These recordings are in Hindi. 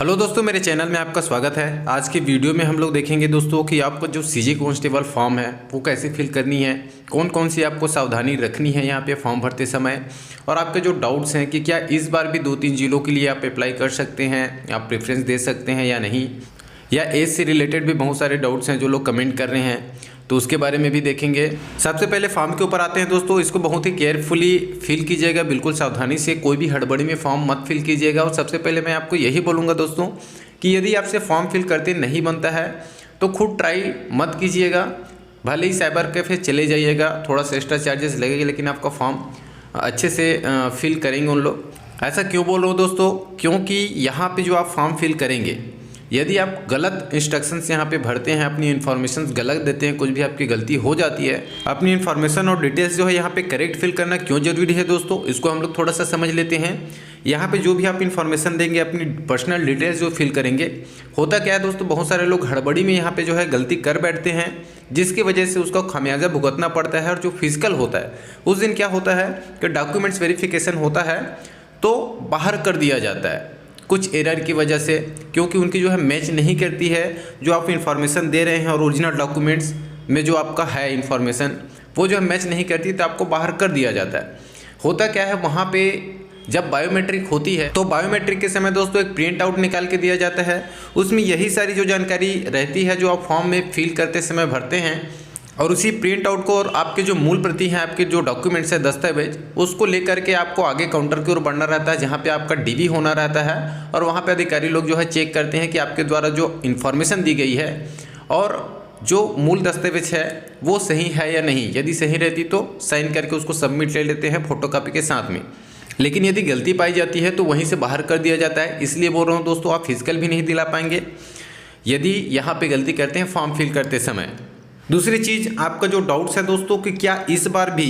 हेलो दोस्तों, मेरे चैनल में आपका स्वागत है। आज की वीडियो में हम लोग देखेंगे दोस्तों कि आपको जो सीजी कांस्टेबल फॉर्म है वो कैसे फिल करनी है, कौन कौन सी आपको सावधानी रखनी है यहाँ पे फॉर्म भरते समय, और आपके जो डाउट्स हैं कि क्या इस बार भी 2-3 जिलों के लिए आप अप्लाई कर सकते हैं, आप प्रेफरेंस दे सकते हैं या नहीं, या एज से रिलेटेड भी बहुत सारे डाउट्स हैं जो लोग कमेंट कर रहे हैं, तो उसके बारे में भी देखेंगे। सबसे पहले फॉर्म के ऊपर आते हैं दोस्तों। इसको बहुत ही केयरफुली फिल कीजिएगा, बिल्कुल सावधानी से, कोई भी हड़बड़ी में फॉर्म मत फिल कीजिएगा। और सबसे पहले मैं आपको यही बोलूँगा दोस्तों कि यदि आपसे फॉर्म फिल करते नहीं बनता है तो खुद ट्राई मत कीजिएगा, भले ही साइबर कैफे चले जाइएगा, थोड़ा सा एक्स्ट्रा चार्जेस लगेगा, लेकिन आपका फॉर्म अच्छे से फिल करेंगे उन लोग। ऐसा क्यों बोल रहा हूँ दोस्तों, क्योंकि यहाँ पे जो आप फॉर्म फिल करेंगे, यदि आप गलत इंस्ट्रक्शंस यहाँ पे भरते हैं, अपनी इन्फॉर्मेशन गलत देते हैं, कुछ भी आपकी गलती हो जाती है, अपनी इन्फॉर्मेशन और डिटेल्स जो है यहाँ पे करेक्ट फिल करना क्यों जरूरी है दोस्तों, इसको हम लोग थोड़ा सा समझ लेते हैं। यहाँ पे जो भी आप इन्फॉर्मेशन देंगे, अपनी पर्सनल डिटेल्स जो फिल करेंगे, होता क्या है दोस्तों, बहुत सारे लोग हड़बड़ी में यहाँ पे जो है गलती कर बैठते हैं, जिसकी वजह से उसका खामियाजा भुगतना पड़ता है। और जो फिजिकल होता है उस दिन क्या होता है कि डॉक्यूमेंट्स वेरिफिकेशन होता है तो बाहर कर दिया जाता है कुछ एरर की वजह से, क्योंकि उनकी जो है मैच नहीं करती है जो आप इन्फॉर्मेशन दे रहे हैं और ओरिजिनल डॉक्यूमेंट्स में जो आपका है इन्फॉर्मेशन, वो जो है मैच नहीं करती, तो आपको बाहर कर दिया जाता है। होता क्या है, वहाँ पे जब बायोमेट्रिक होती है तो बायोमेट्रिक के समय दोस्तों एक प्रिंट आउट निकाल के दिया जाता है, उसमें यही सारी जो जानकारी रहती है जो आप फॉर्म में फिल करते समय भरते हैं, और उसी प्रिंट आउट को और आपके जो मूल प्रति हैं, आपके जो डॉक्यूमेंट्स है, दस्तावेज, उसको लेकर के आपको आगे काउंटर की ओर बढ़ना रहता है, जहाँ पे आपका डीवी होना रहता है। और वहाँ पे अधिकारी लोग जो है चेक करते हैं कि आपके द्वारा जो इन्फॉर्मेशन दी गई है और जो मूल दस्तावेज है वो सही है या नहीं। यदि सही रहती तो साइन करके उसको सबमिट ले लेते हैं फोटोकॉपी के साथ में, लेकिन यदि गलती पाई जाती है तो वहीं से बाहर कर दिया जाता है। इसलिए बोल रहा हूँ दोस्तों, आप फिजिकल भी नहीं दिला पाएंगे यदि यहाँ पे गलती करते हैं फॉर्म फिल करते समय। दूसरी चीज़, आपका जो डाउट्स है दोस्तों कि क्या इस बार भी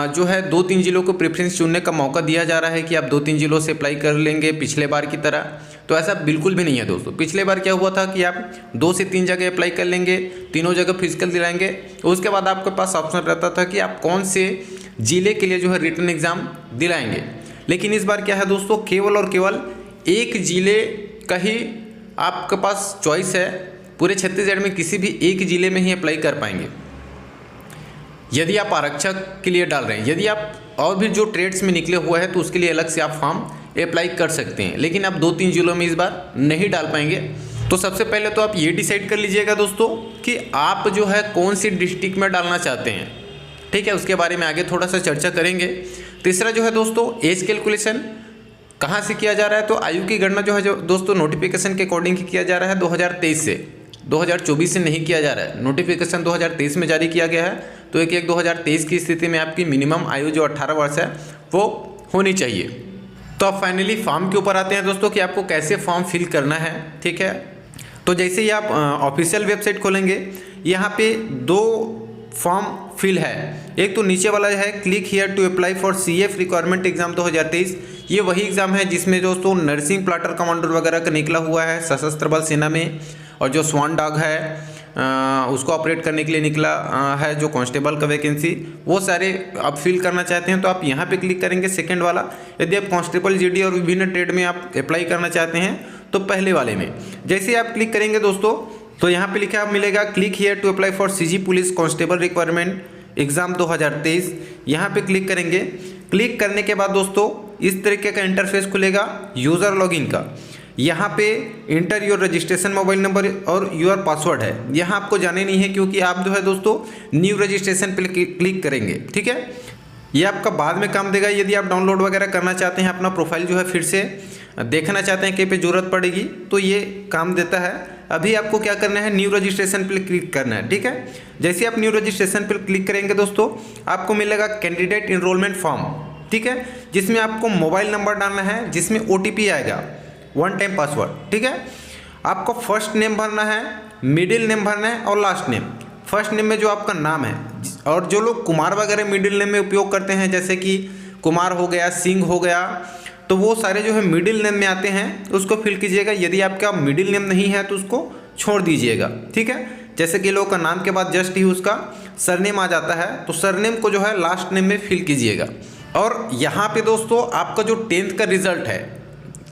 जो है 2-3 जिलों को प्रेफरेंस चुनने का मौका दिया जा रहा है कि आप 2-3 जिलों से अप्लाई कर लेंगे पिछले बार की तरह, तो ऐसा बिल्कुल भी नहीं है दोस्तों। पिछले बार क्या हुआ था कि आप 2 से 3 जगह अप्लाई कर लेंगे, तीनों जगह फिजिकल दिलाएंगे, उसके बाद आपके पास ऑप्शन रहता था कि आप कौन से जिले के लिए जो है रिटन एग्ज़ाम दिलाएंगे। लेकिन इस बार क्या है दोस्तों, केवल और केवल एक जिले का ही आपके पास चॉइस है। पूरे छत्तीसगढ़ में किसी भी एक ज़िले में ही अप्लाई कर पाएंगे यदि आप आरक्षक के लिए डाल रहे हैं। यदि आप और भी जो ट्रेड्स में निकले हुए हैं तो उसके लिए अलग से आप फॉर्म अप्लाई कर सकते हैं, लेकिन आप 2-3 जिलों में इस बार नहीं डाल पाएंगे। तो सबसे पहले तो आप ये डिसाइड कर लीजिएगा दोस्तों कि आप जो है कौन सी डिस्ट्रिक्ट में डालना चाहते हैं, ठीक है। उसके बारे में आगे थोड़ा सा चर्चा करेंगे। तीसरा जो है दोस्तों, एज कैलकुलेशन कहाँ से किया जा रहा है, तो आयु की गणना जो है जो दोस्तों नोटिफिकेशन के अकॉर्डिंग किया जा रहा है 2023 से, 2024 से नहीं किया जा रहा है। नोटिफिकेशन 2023 में जारी किया गया है, तो 1/1/2023 की स्थिति में आपकी मिनिमम आयु जो 18 वर्ष है वो होनी चाहिए। तो अब फाइनली फॉर्म के ऊपर आते हैं दोस्तों कि आपको कैसे फॉर्म फिल करना है, ठीक है। तो जैसे ही आप ऑफिशियल वेबसाइट खोलेंगे, यहाँ पे 2 फॉर्म फिल है। एक तो नीचे वाला है click here to apply for CF requirement exam 2023। ये वही एग्ज़ाम है जिसमें दोस्तों नर्सिंग, प्लाटर कमांडर वगैरह का निकला हुआ है सशस्त्र बल सेना में, और जो स्वान डॉग है उसको ऑपरेट करने के लिए निकला है जो कांस्टेबल का वैकेंसी, वो सारे आप फिल करना चाहते हैं तो आप यहाँ पे क्लिक करेंगे सेकंड वाला। यदि आप कांस्टेबल, GD और विभिन्न ट्रेड में आप अप्लाई करना चाहते हैं तो पहले वाले में जैसे आप क्लिक करेंगे दोस्तों, तो यहाँ पे लिखा मिलेगा click here to apply for CG police constable requirement exam 2023। यहाँ पे क्लिक करेंगे। क्लिक करने के बाद दोस्तों इस तरीके का इंटरफेस खुलेगा यूज़र लॉगिन का। यहाँ पे inter your registration mobile number और योर पासवर्ड है, यहाँ आपको जाने नहीं है क्योंकि आप जो है दोस्तों न्यू रजिस्ट्रेशन पे क्लिक करेंगे, ठीक है। ये आपका बाद में काम देगा। यदि आप डाउनलोड वगैरह करना चाहते हैं, अपना प्रोफाइल जो है फिर से देखना चाहते हैं कहीं पे ज़रूरत पड़ेगी तो ये काम देता है। अभी आपको क्या करना है, न्यू रजिस्ट्रेशन पे क्लिक करना है, ठीक है। जैसे आप न्यू रजिस्ट्रेशन पर क्लिक करेंगे दोस्तों, आपको मिलेगा कैंडिडेट इनरोलमेंट फॉर्म, ठीक है, जिसमें आपको मोबाइल नंबर डालना है, जिसमें OTP आएगा, 1 टाइम पासवर्ड, ठीक है। आपको फर्स्ट नेम भरना है, मिडिल नेम भरना है और लास्ट नेम। फर्स्ट नेम में जो आपका नाम है, और जो लोग कुमार वगैरह मिडिल नेम में उपयोग करते हैं, जैसे कि कुमार हो गया, सिंह हो गया, तो वो सारे जो है मिडिल नेम में आते हैं, उसको फिल कीजिएगा। यदि आपका मिडिल नेम नहीं है तो उसको छोड़ दीजिएगा, ठीक है। जैसे कि लोगों का नाम के बाद जस्ट ही उसका सरनेम आ जाता है, तो सरनेम को जो है लास्ट नेम में फिल कीजिएगा। और यहाँ पे दोस्तों आपका जो 10th का रिजल्ट है,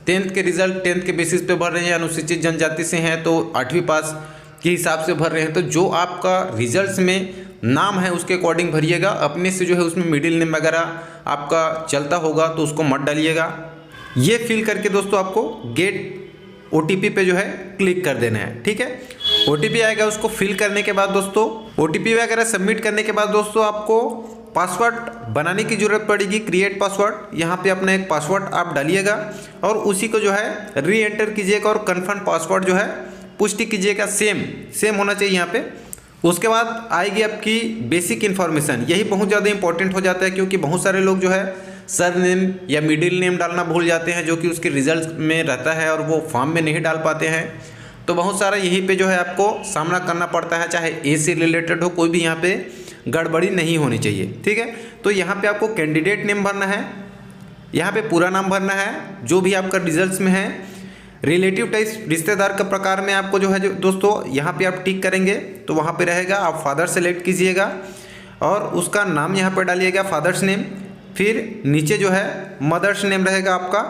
10th के रिजल्ट 10th के बेसिस पे भर रहे हैं या अनुसूचित जनजाति से हैं तो 8वीं पास के हिसाब से भर रहे हैं। तो जो आपका रिजल्ट्स में नाम है उसके अकॉर्डिंग भरिएगा। अपने से जो है उसमें मिडिल नेम वगैरह आपका चलता होगा तो उसको मत डालिएगा। ये फिल करके दोस्तों आपको गेट OTP पे जो है क्लिक कर देना है। ठीक है, OTP आएगा, उसको फिल करने के बाद दोस्तों OTP वगैरह सबमिट करने के बाद दोस्तों आपको पासवर्ड बनाने की ज़रूरत पड़ेगी। क्रिएट पासवर्ड, यहाँ पे अपना एक पासवर्ड आप डालिएगा और उसी को जो है री एंटर कीजिएगा और कन्फर्म पासवर्ड जो है पुष्टि कीजिएगा। सेम होना चाहिए यहाँ पे। उसके बाद आएगी आपकी बेसिक इन्फॉर्मेशन। यही बहुत ज़्यादा इंपॉर्टेंट हो जाता है क्योंकि बहुत सारे लोग जो है सर नेम या मिडिल नेम डालना भूल जाते हैं, जो कि उसके रिजल्ट में रहता है और वो फॉर्म में नहीं डाल पाते हैं। तो बहुत सारा यहीं पे जो है आपको सामना करना पड़ता है, चाहे ए से रिलेटेड हो, कोई भी यहाँ पे गड़बड़ी नहीं होनी चाहिए। ठीक है, तो यहाँ पे आपको कैंडिडेट नेम भरना है, यहाँ पे पूरा नाम भरना है जो भी आपका रिजल्ट्स में है। रिलेटिव टाइप रिश्तेदार का प्रकार में आपको जो है जो दोस्तों यहाँ पे आप टिक करेंगे तो वहाँ पे रहेगा, आप फादर सेलेक्ट कीजिएगा और उसका नाम यहाँ पर डालिएगा, फादर्स नेम। फिर नीचे जो है मदर्स नेम रहेगा आपका।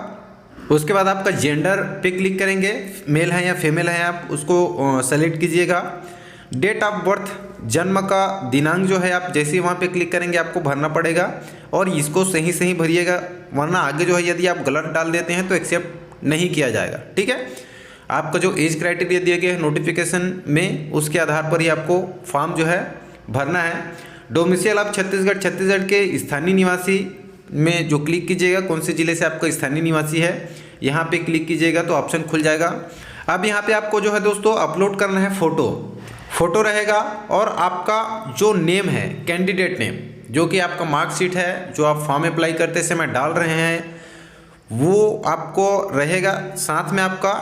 उसके बाद आपका जेंडर पे क्लिक करेंगे, मेल है या फीमेल है आप उसको सेलेक्ट कीजिएगा। डेट ऑफ बर्थ, जन्म का दिनांक जो है आप जैसे ही वहाँ पे क्लिक करेंगे आपको भरना पड़ेगा और इसको सही भरिएगा, वरना आगे जो है यदि आप गलत डाल देते हैं तो एक्सेप्ट नहीं किया जाएगा। ठीक है, आपका जो एज क्राइटेरिया दिया गया है नोटिफिकेशन में उसके आधार पर ही आपको फॉर्म जो है भरना है। डोमिसाइल आप छत्तीसगढ़ के स्थानीय निवासी में जो क्लिक कीजिएगा, कौन से ज़िले से आपका स्थानीय निवासी है यहाँ पे क्लिक कीजिएगा तो ऑप्शन खुल जाएगा। अब यहाँ पे आपको जो है दोस्तों अपलोड करना है फ़ोटो रहेगा और आपका जो नेम है कैंडिडेट नेम, जो कि आपका मार्कशीट है जो आप फॉर्म अप्लाई करते समय डाल रहे हैं वो आपको रहेगा, साथ में आपका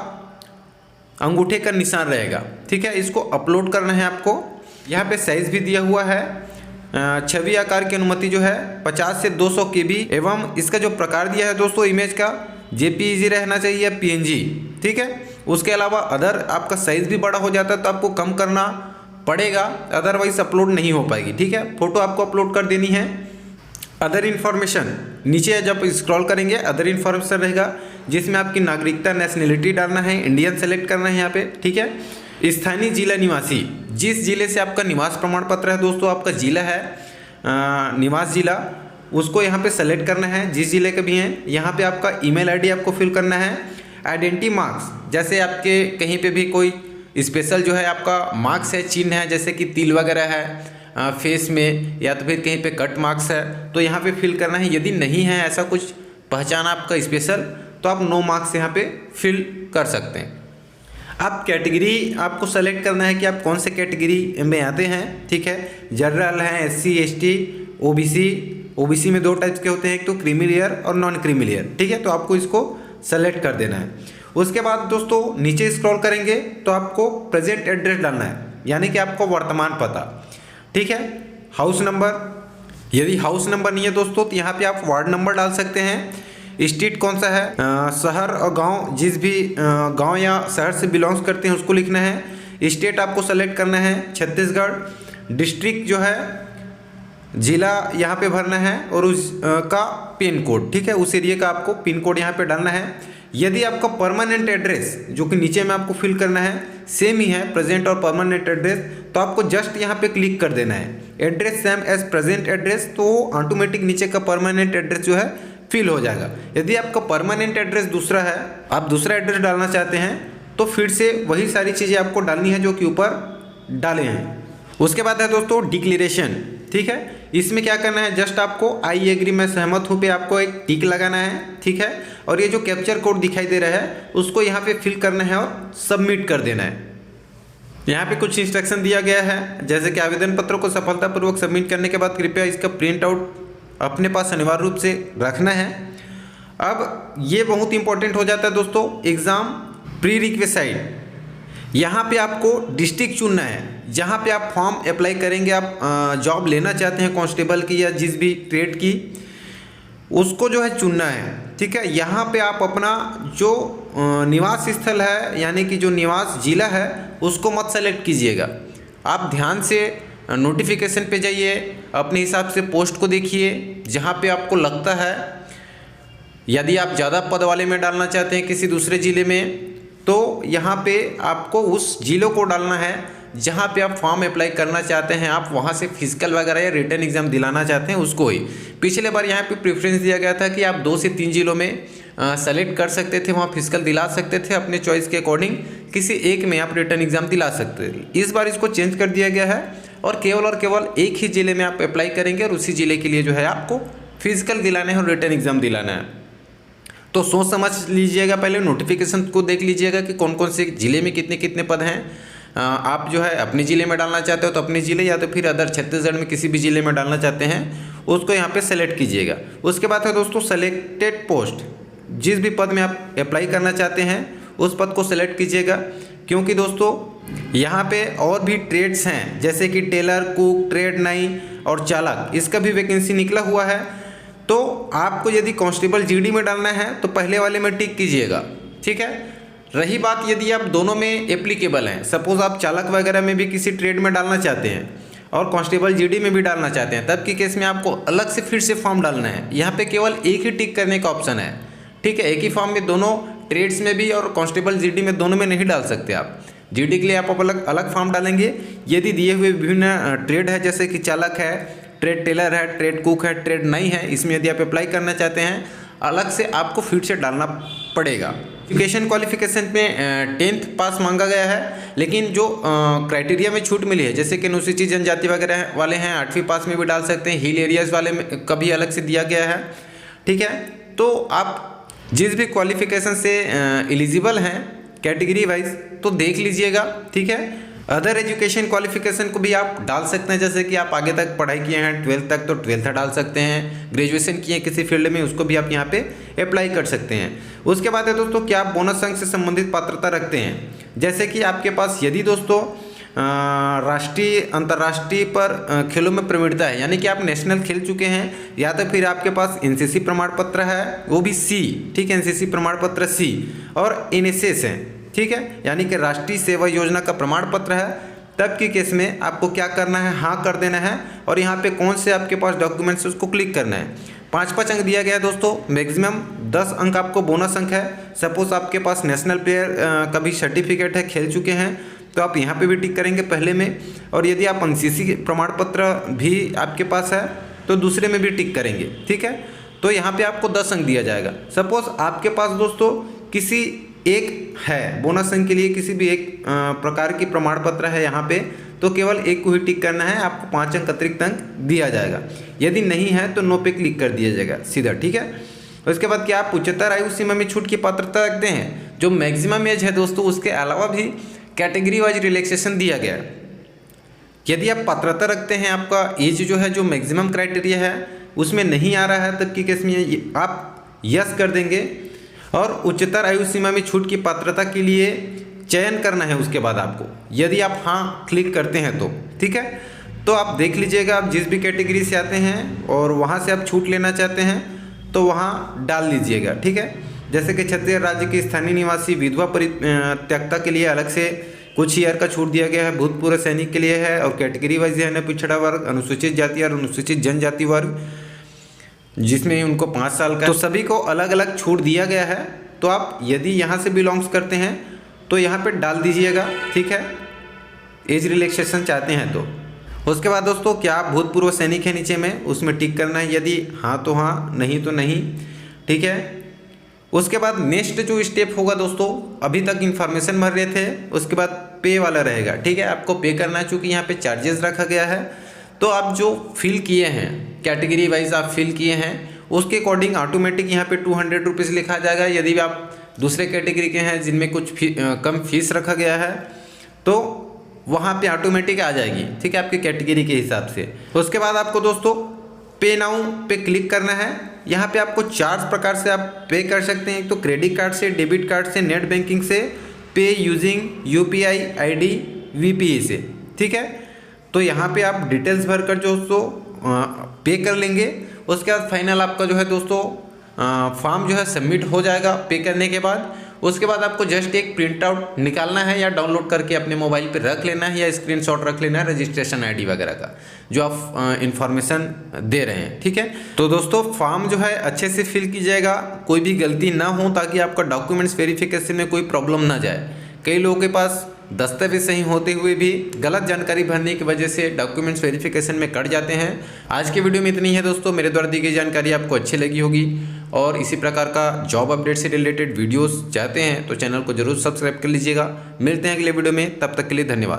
अंगूठे का निशान रहेगा। ठीक है, इसको अपलोड करना है आपको। यहाँ पे साइज़ भी दिया हुआ है, छवि आकार की अनुमति जो है 50 से 200 KB एवं इसका जो प्रकार दिया है दोस्तों इमेज का JPEG रहना चाहिए, PNG। ठीक है, उसके अलावा अदर आपका साइज़ भी बड़ा हो जाता है तो आपको कम करना पड़ेगा, अदरवाइज अपलोड नहीं हो पाएगी। ठीक है, फोटो आपको अपलोड कर देनी है। अदर इन्फॉर्मेशन नीचे जब स्क्रॉल करेंगे अदर इन्फॉर्मेशन रहेगा जिसमें आपकी नागरिकता, नेशनलिटी डालना है, इंडियन सेलेक्ट करना है यहाँ पे। ठीक है, स्थानीय जिला निवासी, जिस जिले से आपका निवास प्रमाण पत्र है दोस्तों, आपका जिला है निवास जिला, उसको यहाँ पे सेलेक्ट करना है जिस जिले के भी हैं। यहाँ पे आपका ईमेल आईडी आपको फिल करना है। आइडेंटिटी मार्क्स, जैसे आपके कहीं पे भी कोई स्पेशल जो है आपका मार्क्स है, चिन्ह है, जैसे कि तिल वगैरह है फेस में या तो फिर कहीं पे कट मार्क्स है तो यहाँ पे फिल करना है। यदि नहीं है ऐसा कुछ पहचान आपका स्पेशल तो आप नो मार्क्स यहाँ पे फिल कर सकते हैं। आप कैटेगरी आपको सेलेक्ट करना है कि आप कौन से कैटेगरी में आते हैं। ठीक है, जनरल हैं, SC ST OBC में 2 टाइप्स के होते हैं, एक तो क्रीमी लेयर और नॉन क्रीमी लेयर। ठीक है, तो आपको इसको सेलेक्ट कर देना है। उसके बाद दोस्तों नीचे स्क्रॉल करेंगे तो आपको प्रेजेंट एड्रेस डालना है, यानी कि आपको वर्तमान पता। ठीक है, हाउस नंबर, यदि हाउस नंबर नहीं है दोस्तों तो यहाँ पे आप वार्ड नंबर डाल सकते हैं। स्टेट कौन सा है, शहर और गांव, जिस भी गांव या शहर से बिलोंग्स करते हैं उसको लिखना है। स्टेट आपको सेलेक्ट करना है छत्तीसगढ़। डिस्ट्रिक्ट जो है ज़िला यहाँ पे भरना है और उस का पिन कोड। ठीक है, उस एरिया का आपको पिन कोड यहाँ पे डालना है। यदि आपका परमानेंट एड्रेस जो कि नीचे में आपको फिल करना है सेम ही है, प्रेजेंट और परमानेंट एड्रेस, तो आपको जस्ट यहाँ पे क्लिक कर देना है address same as present address, तो ऑटोमेटिक नीचे का परमानेंट एड्रेस जो है फिल हो जाएगा। यदि आपका परमानेंट एड्रेस दूसरा है, आप दूसरा एड्रेस डालना चाहते हैं तो फिर से वही सारी चीज़ें आपको डालनी है जो कि ऊपर डाले हैं। उसके बाद है दोस्तों डिक्लेरेशन। ठीक है, इसमें क्या करना है, जस्ट आपको आई एग्री मैं सहमत हूँ पे आपको एक टिक लगाना है। ठीक है, और ये जो कैप्चर कोड दिखाई दे रहा है उसको यहाँ पे फिल करना है और सबमिट कर देना है। यहाँ पे कुछ इंस्ट्रक्शन दिया गया है, जैसे कि आवेदन पत्रों को सफलतापूर्वक सबमिट करने के बाद कृपया इसका प्रिंट आउट अपने पास अनिवार्य रूप से रखना है। अब ये बहुत इंपॉर्टेंट हो जाता है दोस्तों, एग्ज़ाम प्री रिक्वेस्ट, यहाँ पे आपको डिस्ट्रिक्ट चुनना है जहाँ पे आप फॉर्म अप्लाई करेंगे। आप जॉब लेना चाहते हैं कांस्टेबल की या जिस भी ट्रेड की, उसको जो है चुनना है। ठीक है, यहाँ पे आप अपना जो निवास स्थल है यानी कि जो निवास जिला है उसको मत सेलेक्ट कीजिएगा। आप ध्यान से नोटिफिकेशन पे जाइए, अपने हिसाब से पोस्ट को देखिए, जहाँ पे आपको लगता है यदि आप ज़्यादा पद वाले में डालना चाहते हैं किसी दूसरे ज़िले में, तो यहाँ पे आपको उस ज़िलों को डालना है जहाँ पे आप फॉर्म अप्लाई करना चाहते हैं, आप वहाँ से फिजिकल वगैरह या रिटर्न एग्जाम दिलाना चाहते हैं उसको ही। पिछले बार यहाँ पे प्रेफरेंस दिया गया था कि आप 2 से 3 ज़िलों में सेलेक्ट कर सकते थे, वहाँ फिजिकल दिला सकते थे, अपने चॉइस के अकॉर्डिंग किसी एक में आप रिटर्न एग्जाम दिला सकते थे। इस बार इसको चेंज कर दिया गया है और केवल एक ही ज़िले में आप अप्लाई करेंगे और उसी ज़िले के लिए जो है आपको फिजिकल दिलाना है और रिटर्न एग्जाम दिलाना है। तो सोच समझ लीजिएगा, पहले नोटिफिकेशन को देख लीजिएगा कि कौन कौन से ज़िले में कितने कितने पद हैं। आप जो है अपने ज़िले में डालना चाहते हो तो अपने ज़िले, या तो फिर अदर छत्तीसगढ़ में किसी भी ज़िले में डालना चाहते हैं उसको यहाँ पे सेलेक्ट कीजिएगा। उसके बाद है दोस्तों सेलेक्टेड पोस्ट, जिस भी पद में आप अप्लाई करना चाहते हैं उस पद को सेलेक्ट कीजिएगा, क्योंकि दोस्तों यहाँ पे और भी ट्रेड्स हैं जैसे कि टेलर, कुक, ट्रेड नाई और चालक, इसका भी वैकेंसी निकला हुआ है। तो आपको यदि कांस्टेबल जीडी में डालना है तो पहले वाले में टिक कीजिएगा, ठीक है। रही बात यदि आप दोनों में एप्लीकेबल हैं, सपोज आप चालक वगैरह में भी किसी ट्रेड में डालना चाहते हैं और कांस्टेबल जीडी में भी डालना चाहते हैं, तब की केस में आपको अलग से फिर से फॉर्म डालना है। यहाँ पे केवल एक ही टिक करने का ऑप्शन है, ठीक है। एक ही फॉर्म में दोनों ट्रेड्स में भी और कांस्टेबल जीडी में दोनों में नहीं डाल सकते आप। जीडी के लिए आप अलग फॉर्म डालेंगे। यदि दिए हुए विभिन्न ट्रेड है जैसे कि चालक है, ट्रेड टेलर है, ट्रेड कुक है, ट्रेड नाई है, इसमें यदि आप अप्लाई करना चाहते हैं अलग से आपको फिर से डालना पड़ेगा। एजुकेशन क्वालिफिकेशन में 10th पास मांगा गया है, लेकिन जो क्राइटेरिया में छूट मिली है जैसे कि अनुसूचित जनजाति वगैरह वाले हैं 8वीं पास में भी डाल सकते हैं, हिल एरियाज़ वाले में कभी अलग से दिया गया है, ठीक है। तो आप जिस भी क्वालिफिकेशन से एलिजिबल हैं कैटेगरी वाइज तो देख लीजिएगा, ठीक है। अदर एजुकेशन क्वालिफिकेशन को भी आप डाल सकते हैं, जैसे कि आप आगे तक पढ़ाई किए हैं 12th तक तो 12th डाल सकते हैं, ग्रेजुएशन किए किसी फील्ड में उसको भी आप यहाँ पे अप्लाई कर सकते हैं। उसके बाद है दोस्तों क्या आप बोनस अंक से संबंधित पात्रता रखते हैं, जैसे कि आपके पास यदि दोस्तों राष्ट्रीय अंतर्राष्ट्रीय पर खेलों में प्रवीणता है, यानी कि आप नेशनल खेल चुके हैं, या तो फिर आपके पास एनसीसी प्रमाण पत्र है वो भी सी, ठीक है, एनसीसी प्रमाण पत्र सी, और एनएसएस है, ठीक है, यानी कि राष्ट्रीय सेवा योजना का प्रमाण पत्र है, तब की केस में आपको क्या करना है, हाँ कर देना है और यहाँ पे कौन से आपके पास डॉक्यूमेंट्स उसको क्लिक करना है। 5 अंक दिया गया है दोस्तों, मैक्सिमम 10 अंक आपको बोनस अंक है। सपोज आपके पास नेशनल प्लेयर का भी सर्टिफिकेट है, खेल चुके हैं, तो आप यहाँ पे भी टिक करेंगे पहले में, और यदि आप एनसीसी प्रमाण पत्र भी आपके पास है तो दूसरे में भी टिक करेंगे, ठीक है। तो यहाँ पे आपको 10 अंक दिया जाएगा। सपोज आपके पास दोस्तों किसी एक है बोनस अंक के लिए किसी भी एक प्रकार की प्रमाण पत्र है यहाँ पे, तो केवल एक को ही टिक करना है, आपको 5 अंक अतिरिक्त अंक दिया जाएगा। यदि नहीं है तो नो पे क्लिक कर दिया जाएगा सीधा, ठीक है। उसके बाद क्या आप उच्चतर आयु सीमा में छूट की पात्रता रखते हैं, जो मैक्सिमम एज है दोस्तों उसके अलावा भी कैटेगरी वाइज रिलैक्सेशन दिया गया है। यदि आप पात्रता रखते हैं, आपका एज जो है जो मैक्सिमम क्राइटेरिया है उसमें नहीं आ रहा है, तब की केस में आप यस कर देंगे और उच्चतर आयु सीमा में छूट की पात्रता के लिए चयन करना है। उसके बाद आपको यदि आप हाँ क्लिक करते हैं तो ठीक है, तो आप देख लीजिएगा आप जिस भी कैटेगरी से आते हैं और वहाँ से आप छूट लेना चाहते हैं तो वहाँ डाल लीजिएगा, ठीक है। जैसे कि छत्तीसगढ़ राज्य के स्थानीय निवासी विधवा परित्यक्ता के लिए अलग से कुछ ईयर का छूट दिया गया है, भूतपूर्व सैनिक के लिए है, और कैटेगरी वाइज है ना पिछड़ा वर्ग, अनुसूचित जाति और अनुसूचित जनजाति वर्ग जिसमें उनको 5 साल का, तो सभी को अलग अलग छूट दिया गया है। तो आप यदि यहाँ से बिलोंग्स करते हैं तो यहाँ पे डाल दीजिएगा, ठीक है, एज रिलैक्सेशन चाहते हैं तो। उसके बाद दोस्तों क्या आप भूतपूर्व सैनिक है नीचे में, उसमें टिक करना है, यदि हाँ तो हाँ, नहीं तो नहीं, ठीक है। उसके बाद नेक्स्ट जो स्टेप होगा दोस्तों, अभी तक इन्फॉर्मेशन भर रहे थे, उसके बाद पे वाला रहेगा, ठीक है। आपको पे करना है, चूँकि यहाँ पे चार्जेस रखा गया है, तो आप जो फिल किए हैं कैटेगरी वाइज आप फिल किए हैं उसके अकॉर्डिंग ऑटोमेटिक यहाँ पे 200 रुपीज़ लिखा जाएगा। यदि आप दूसरे कैटेगरी के हैं जिनमें कुछ कम फीस रखा गया है तो वहाँ पे ऑटोमेटिक आ जाएगी, ठीक है, आपकी कैटेगरी के हिसाब से। उसके बाद आपको दोस्तों पे नाउ पे क्लिक करना है। यहाँ पे आपको 4 प्रकार से आप पे कर सकते हैं, एक तो क्रेडिट कार्ड से, डेबिट कार्ड से, नेट बैंकिंग से, पे यूजिंग UPI ID VPA से, ठीक है। तो यहाँ पे आप डिटेल्स भर कर दोस्तों पे कर लेंगे। उसके बाद फाइनल आपका जो है दोस्तों फॉर्म जो है सबमिट हो जाएगा पे करने के बाद। उसके बाद आपको जस्ट एक प्रिंट आउट निकालना है या डाउनलोड करके अपने मोबाइल पे रख लेना है या स्क्रीनशॉट रख लेना है रजिस्ट्रेशन आईडी वगैरह का जो आप इन्फॉर्मेशन दे रहे हैं। ठीक है, तो दोस्तों फॉर्म जो है अच्छे से फिल कीजिएगा, कोई भी गलती ना हो ताकि आपका डॉक्यूमेंट्स वेरिफिकेशन में कोई प्रॉब्लम ना जाए। कई लोगों के पास दस्तावेज सही होते हुए भी गलत जानकारी भरने की वजह से डॉक्यूमेंट्स वेरिफिकेशन में कट जाते हैं। आज के वीडियो में इतनी है दोस्तों, मेरे द्वारा दी गई जानकारी आपको अच्छी लगी होगी और इसी प्रकार का जॉब अपडेट से रिलेटेड वीडियोस चाहते हैं तो चैनल को जरूर सब्सक्राइब कर लीजिएगा। मिलते हैं अगले वीडियो में, तब तक के लिए धन्यवाद।